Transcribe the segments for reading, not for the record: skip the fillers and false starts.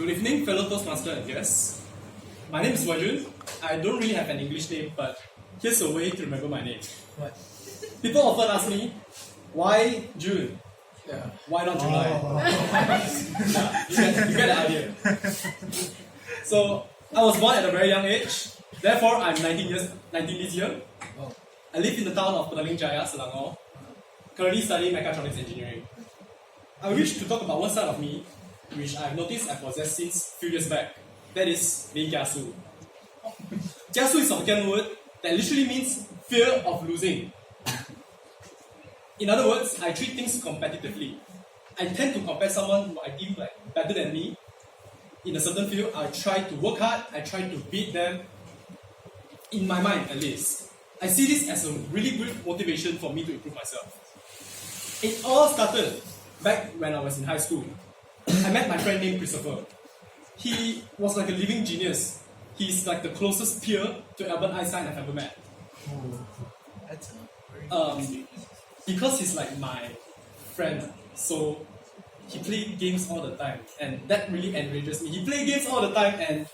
Good evening, fellow Toastmaster and guests. My name is Wajun. I don't really have an English name, but here's a way to remember my name. What? People often ask me, why June? Yeah. Why not July? You get the idea. So, I was born at a very young age. Therefore, I'm 19 this year. Oh. I live in the town of Petaling Jaya, Selangor. Currently studying mechatronics engineering. I wish to talk about one side of me, which I've noticed I possess since a few years back. That is being kiasu. Kiasu is a Hokkien word that literally means fear of losing. In other words, I treat things competitively. I tend to compare someone who I deem like better than me in a certain field. I try to work hard, I try to beat them, in my mind at least. I see this as a really good motivation for me to improve myself. It all started back when I was in high school. I met my friend named Christopher. He was like a living genius. He's like the closest peer to Albert Einstein I've ever met. That's very Because he's like my friend, so he played games all the time, and that really enrages me. He played games all the time, and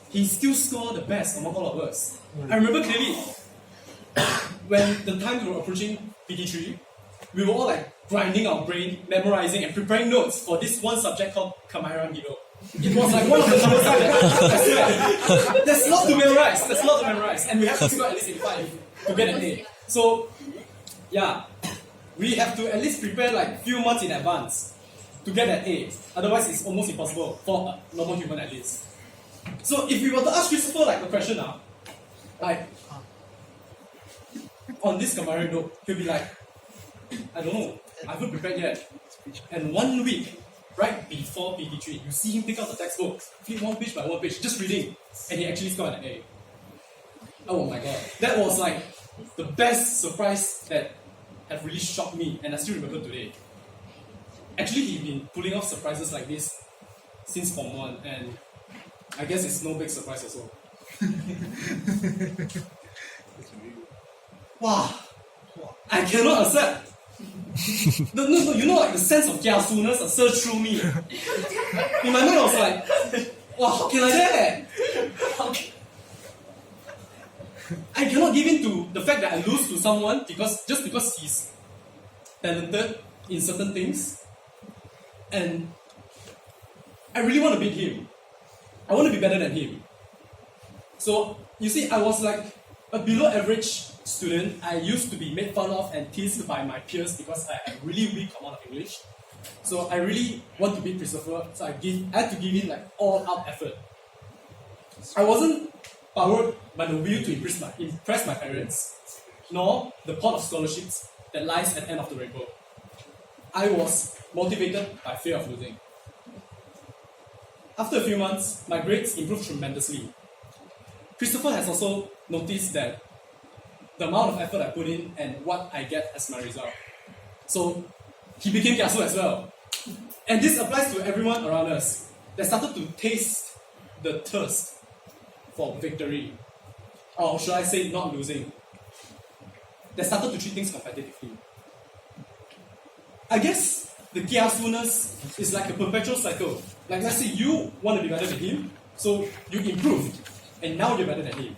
he still scored the best among all of us. I remember clearly when the time we were approaching PT3, we were all like grinding our brain, memorizing and preparing notes for this one subject called Kamaran Gido. It was like one of the toughest subjects. I swear. There's a lot to memorize, and we have to score at least in 5 to get an A. So, yeah, we have to at least prepare like few months in advance to get an A. Otherwise, it's almost impossible for a normal human at least. So, if we were to ask Christopher like a question now, like on this Kamaran note, he'll be like, I don't know, I haven't prepared yet. And 1 week, right before PT3, you see him pick out the textbook, flip one page by one page, just reading, and he actually scored an A. Oh my god, that was like the best surprise that have really shocked me, and I still remember today. Actually, he's been pulling off surprises like this since Form 1, and I guess it's no big surprise as well. Wow, I cannot accept. No, you know, like the sense of kiasuness surged through me. In my mind, I was like, wow, how can I dare? I cannot give in to the fact that I lose to someone just because he's talented in certain things, and I really want to beat him. I want to be better than him. So, you see, I was like a below average student. I used to be made fun of and teased by my peers because I had really weak command of English. So I really want to beat Christopher, so I had to give in like all out effort. I wasn't powered by the will to impress my parents, nor the pot of scholarships that lies at the end of the rainbow. I was motivated by fear of losing. After a few months, my grades improved tremendously. Christopher has also noticed that the amount of effort I put in and what I get as my result. So he became kiasu as well. And this applies to everyone around us that started to taste the thirst for victory. Or should I say not losing. That started to treat things competitively. I guess the kiasuness is like a perpetual cycle. Like let's say you want to be better than him, so you improved, and now you're better than him.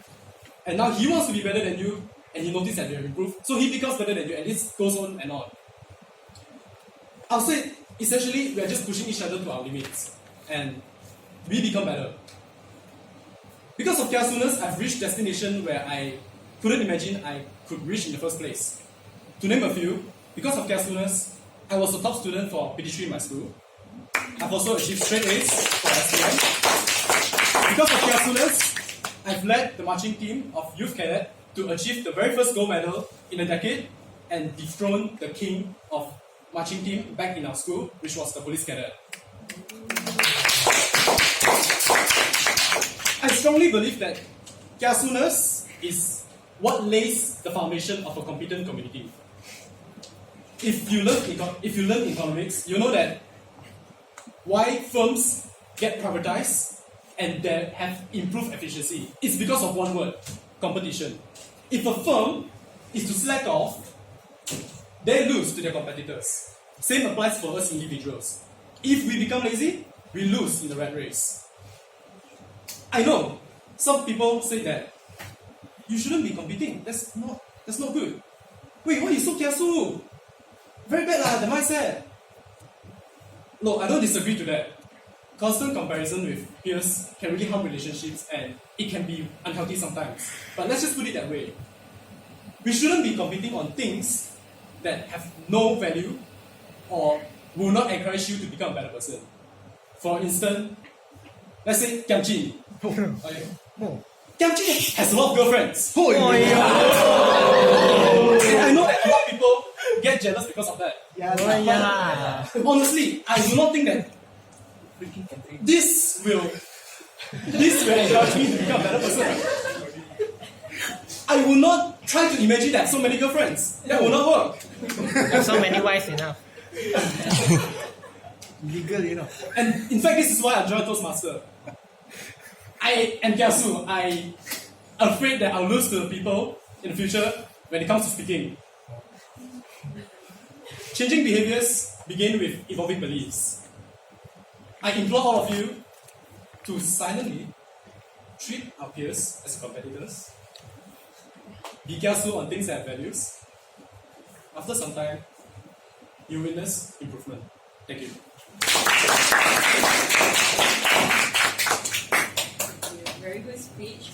And now he wants to be better than you, and he noticed that you have improved, so he becomes better than you, and this goes on and on. I'll say, essentially, we are just pushing each other to our limits, and we become better. Because of kiasuness, I've reached destination where I couldn't imagine I could reach in the first place. To name a few, because of kiasuness, I was a top student for PT3 in my school. I've also achieved straight A's for STM. Because of kiasuness, I've led the marching team of Youth Cadet to achieve the very first gold medal in a decade and dethrone the king of marching team back in our school, which was the police cadet. I strongly believe that kiasuness is what lays the foundation of a competent community. If you learn economics, you know that why firms get privatized and they have improved efficiency. It's because of one word, competition. If a firm is to slack off, they lose to their competitors. Same applies for us individuals. If we become lazy, we lose in the rat race. I know some people say that you shouldn't be competing. That's not good. Wait, why are you so kiasu? Very bad lah, the mindset. No, I don't disagree to that. Constant comparison with peers can really harm relationships and it can be unhealthy sometimes. But let's just put it that way. We shouldn't be competing on things that have no value or will not encourage you to become a better person. For instance, let's say Kiamchi. Okay. Kiamchi has a lot of girlfriends. And I know that a lot of people get jealous because of that. Honestly, I do not think that this will encourage me to become a better person. I will not try to imagine that so many girlfriends. That will not work. So many wives enough. Legal, you know. And in fact, this is why I joined Toastmaster. I am kiasu. I afraid that I'll lose to people in the future when it comes to speaking. Changing behaviors begin with evolving beliefs. I implore all of you to silently treat our peers as competitors. Be kiasu on things that have values. After some time, you witness improvement. Thank you. Very good speech.